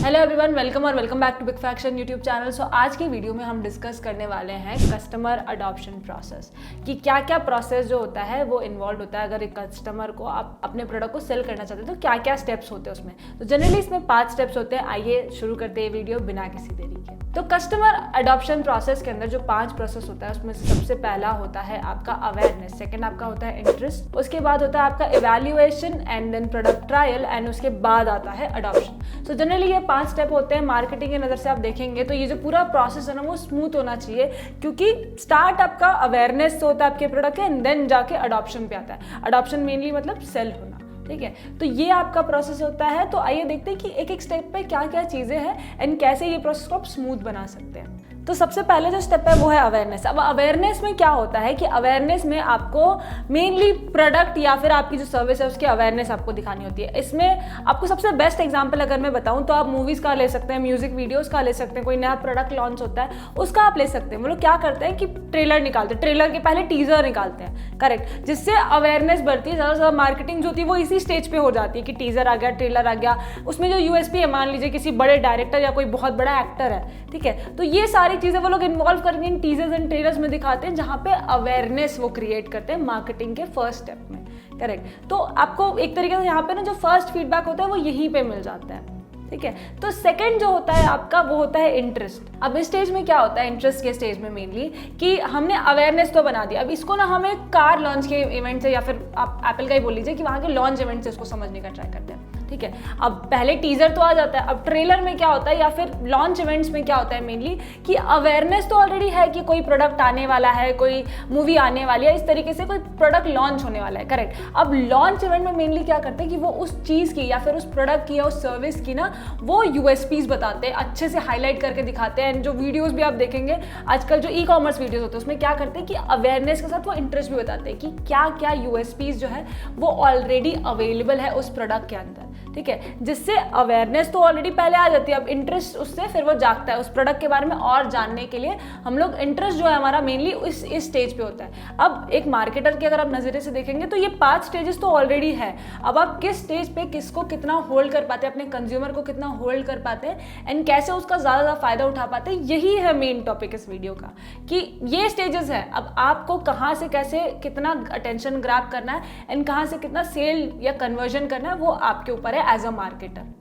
Hello everyone, welcome और welcome back to big faction YouTube channel. So आज की video में हम डिस्कस करने वाले हैं कस्टमर अडॉप्शन प्रोसेस कि क्या क्या प्रोसेस जो होता है वो इन्वॉल्व होता है। अगर एक कस्टमर को आप अपने प्रोडक्ट को सेल करना चाहते हैं तो क्या क्या स्टेप्स होते हैं उसमें। तो जनरली इसमें 5 स्टेप्स होते हैं। आइए शुरू करते हैं वीडियो बिना किसी देरी के। तो कस्टमर अडॉप्शन प्रोसेस के अंदर जो 5 प्रोसेस होता है उसमें से सबसे पहला होता है आपका अवेयरनेस, सेकेंड आपका होता है इंटरेस्ट, उसके बाद होता है आपका evaluation and then product trial and उसके बाद आता है अडॉप्शन। सो जनरली ये 5 स्टेप होते हैं। मार्केटिंग की नज़र से आप देखेंगे तो ये जो पूरा प्रोसेस है ना वो स्मूथ होना चाहिए, क्योंकि स्टार्ट आपका अवेयरनेस से होता है आपके प्रोडक्ट के एंड देन जाके अडॉप्शन पे आता है। अडॉप्शन मेनली मतलब सेल होना, ठीक है। तो ये आपका प्रोसेस होता है। तो आइए देखते हैं कि एक एक स्टेप पे क्या क्या चीज़ें हैं एंड कैसे ये प्रोसेस को आप स्मूथ बना सकते हैं। तो सबसे पहले जो स्टेप है वो है अवेयरनेस। अब अवेयरनेस में क्या होता है कि अवेयरनेस में आपको मेनली प्रोडक्ट या फिर आपकी जो सर्विस है उसकी अवेयरनेस आपको दिखानी होती है। इसमें आपको सबसे बेस्ट एग्जांपल अगर मैं बताऊं तो आप मूवीज़ का ले सकते हैं, म्यूजिक वीडियोस का ले सकते हैं, कोई नया प्रोडक्ट लॉन्च होता है उसका आप ले सकते हैं। वो लोग क्या करते हैं कि ट्रेलर निकालते हैं, ट्रेलर के पहले टीजर निकालते हैं, करेक्ट, जिससे अवेयरनेस बढ़ती है। ज़्यादा से ज़्यादा मार्केटिंग जो होती है वो इसी स्टेज पे हो जाती है कि टीजर आ गया, ट्रेलर आ गया, उसमें जो यूएसपी है, मान लीजिए किसी बड़े डायरेक्टर या कोई बहुत बड़ा एक्टर है, ठीक है, तो ये सारी चीज़ें वो लोग इन्वॉल्व करके इन टीजर्स एंड ट्रेलर्स में दिखाते हैं, जहाँ पे अवेयरनेस वो क्रिएट करते हैं मार्केटिंग के फर्स्ट स्टेप में, करेक्ट। तो आपको एक तरीके से यहाँ पे ना जो फर्स्ट फीडबैक होता है वो यहीं पे मिल जाता है, ठीक है। तो सेकंड जो होता है आपका वो होता है इंटरेस्ट। अब इस स्टेज में क्या होता है, इंटरेस्ट के स्टेज में मेनली कि हमने अवेयरनेस तो बना दिया, अब इसको ना हम एक कार लॉन्च के इवेंट से या फिर आप एप्पल का ही बोल लीजिए कि वहाँ के लॉन्च इवेंट से इसको समझने का ट्राई करते हैं, ठीक है। अब पहले टीजर तो आ जाता है, अब ट्रेलर में क्या होता है या फिर लॉन्च इवेंट्स में क्या होता है मेनली कि अवेयरनेस तो ऑलरेडी है कि कोई प्रोडक्ट आने वाला है, कोई मूवी आने वाली है, इस तरीके से कोई प्रोडक्ट लॉन्च होने वाला है, करेक्ट। अब लॉन्च इवेंट में मेनली क्या करते हैं कि वो उस चीज़ की या फिर उस प्रोडक्ट की या उस सर्विस की ना वो यूएसपीज बताते हैं, अच्छे से हाईलाइट करके दिखाते हैं। जो वीडियोस भी आप देखेंगे आजकल जो ई कॉमर्स वीडियोस होते हैं उसमें क्या करते हैं कि अवेयरनेस के साथ वो इंटरेस्ट भी बताते हैं कि क्या क्या यूएसपीज जो है वो ऑलरेडी अवेलेबल है उस प्रोडक्ट के अंदर, ठीक है, जिससे अवेयरनेस तो ऑलरेडी पहले आ जाती है। अब इंटरेस्ट उससे फिर वो जागता है उस प्रोडक्ट के बारे में और जानने के लिए। हम लोग इंटरेस्ट जो है हमारा मेनली इस स्टेज पे होता है। अब एक मार्केटर के अगर आप नजरिए से देखेंगे तो ये 5 स्टेजेस तो ऑलरेडी है। अब आप किस स्टेज पे किसको कितना होल्ड कर पाते हैं, अपने कंज्यूमर को कितना होल्ड कर पाते हैं एंड कैसे उसका ज़्यादा फायदा उठा पाते हैं, यही है मेन टॉपिक इस वीडियो का कि ये स्टेजेस है। अब आपको कहाँ से कैसे कितना अटेंशन ग्रैब करना है एंड कहाँ से कितना सेल या कन्वर्जन करना है वो आपके ऊपर है एज अ मार्केटर।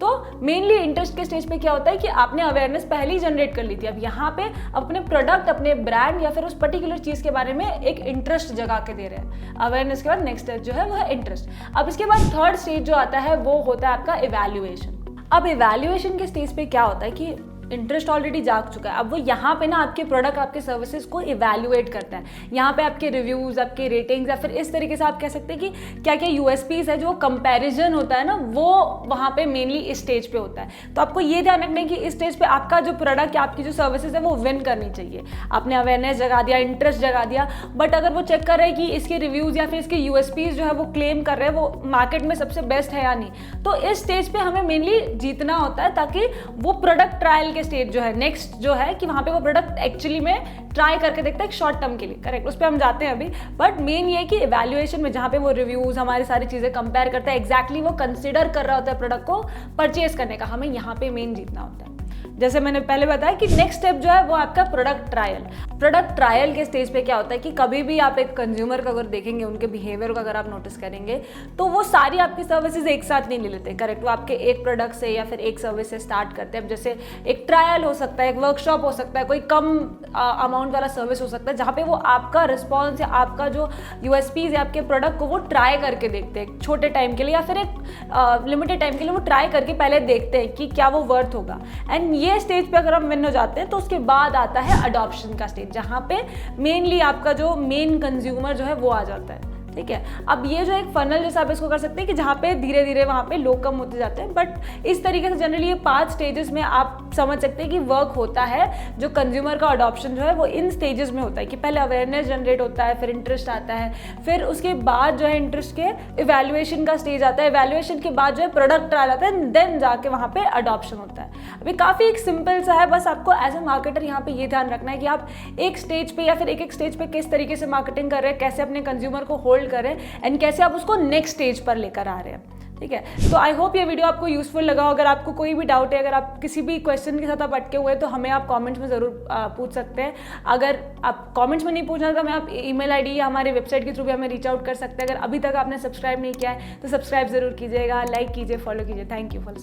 तो मेनली इंटरेस्ट के स्टेज पे क्या होता है कि आपने अवेयरनेस पहले ही जनरेट कर ली थी। अब यहाँ पे अपने प्रोडक्ट, अपने ब्रांड या फिर उस पर्टिकुलर चीज़ के बारे में एक इंटरेस्ट जगा के दे रहे हैं। अवेयरनेस के बाद नेक्स्ट स्टेज जो है वो है इंटरेस्ट। अब इसके बाद थर्ड स्टेज जो आता है वो होता है आपका इवैल्यूएशन। अब इवैल्यूएशन के स्टेज पे क्या होता है कि इंटरेस्ट ऑलरेडी जाग चुका है, अब वो यहाँ पे ना आपके प्रोडक्ट, आपके सर्विसेज को इवैल्यूएट करता है। यहाँ पे आपके रिव्यूज, आपके रेटिंग्स या फिर इस तरीके से आप कह सकते हैं कि क्या क्या यूएसपीज है, जो कंपैरिजन होता है ना वो वहाँ पे मेनली इस स्टेज पे होता है। तो आपको ये ध्यान रखना है कि इस स्टेज पे आपका जो प्रोडक्ट या आपकी जो सर्विसेज है वो विन करनी चाहिए। आपने अवेयरनेस जगा दिया, इंटरेस्ट जगा दिया, बट अगर वो चेक कर रहे हैं कि इसके रिव्यूज या फिर इसके यूएसपीज जो है वो क्लेम कर रहे हैं वो मार्केट में सबसे बेस्ट है या नहीं, तो इस स्टेज पे हमें मेनली जीतना होता है ताकि वो प्रोडक्ट ट्रायल के स्टेज जो है नेक्स्ट जो है कि वहां पे वो प्रोडक्ट एक्चुअली में ट्राई करके देखता है एक शॉर्ट टर्म के लिए, करेक्ट, उस पर हम जाते हैं अभी। बट मेन ये है कि इवैल्यूएशन में जहाँ पे वो रिव्यूज हमारी सारी चीज़ें कंपेयर करता है, एग्जैक्टली वो कंसिडर कर रहा होता है प्रोडक्ट को परचेज करने का, हमें यहाँ पे मेन जीतना होता है। जैसे मैंने पहले बताया कि नेक्स्ट स्टेप जो है वो आपका प्रोडक्ट ट्रायल। प्रोडक्ट ट्रायल के स्टेज पे क्या होता है कि कभी भी आप एक कंज्यूमर को अगर देखेंगे, उनके बिहेवियर को अगर आप नोटिस करेंगे तो वो सारी आपकी सर्विसेज एक साथ नहीं ले लेते, करेक्ट। वो आपके एक प्रोडक्ट से या फिर एक सर्विस से स्टार्ट करते हैं। जैसे एक ट्रायल हो सकता है, एक वर्कशॉप हो सकता है, कोई कम अमाउंट वाला सर्विस हो सकता है जहाँ पे वो आपका रिस्पॉन्स या आपका जो यूएसपीज है आपके प्रोडक्ट को वो ट्राई करके देखते हैं छोटे टाइम के लिए या फिर एक लिमिटेड टाइम के लिए। वो ट्राई करके पहले देखते हैं कि क्या वो वर्थ होगा। एंड ये स्टेज पे अगर हम विन हो जाते हैं तो उसके बाद आता है अडॉप्शन का स्टेज, जहाँ पे मेनली आपका जो मेन कंज्यूमर जो है वो आ जाता है, ठीक है। अब ये जो एक फनल जैसा आप इसको कर सकते हैं कि जहाँ पे धीरे धीरे वहाँ पे लोग कम होते जाते हैं, बट इस तरीके से जनरली ये 5 स्टेजेस में आप समझ सकते हैं कि वर्क होता है। जो कंज्यूमर का अडॉप्शन जो है वो इन स्टेजेस में होता है कि पहले अवेयरनेस जनरेट होता है, फिर इंटरेस्ट आता है, फिर उसके बाद जो है इंटरेस्ट के इवैल्यूएशन का स्टेज आता है, इवैल्यूएशन के बाद जो है प्रोडक्ट ट्रायल आता है, देन जाके वहाँ पे अडॉप्शन होता है। अभी काफ़ी एक सिंपल सा है, बस आपको एज ए मार्केटर यहाँ पे ये ध्यान रखना है कि आप एक स्टेज पे या फिर एक स्टेज पे किस तरीके से मार्केटिंग कर रहे हैं, कैसे अपने कंज्यूमर को होल्ड कर रहे हैं एंड कैसे आप उसको नेक्स्ट स्टेज पर लेकर आ रहे हैं। ठीक है। तो आई होप ये वीडियो आपको यूजफुल लगा। अगर आपको कोई भी डाउट है, अगर आप किसी भी क्वेश्चन के साथ आप अटके हुए हैं तो हमें आप कमेंट्स में ज़रूर पूछ सकते हैं। अगर आप कमेंट्स में नहीं पूछना तो हमें आप ईमेल आईडी या हमारे वेबसाइट के थ्रू भी हमें रीच आउट कर सकते हैं। अगर अभी तक आपने सब्सक्राइब नहीं किया है तो सब्सक्राइब ज़रूर कीजिएगा, लाइक कीजिए, फॉलो कीजिए। Thank you for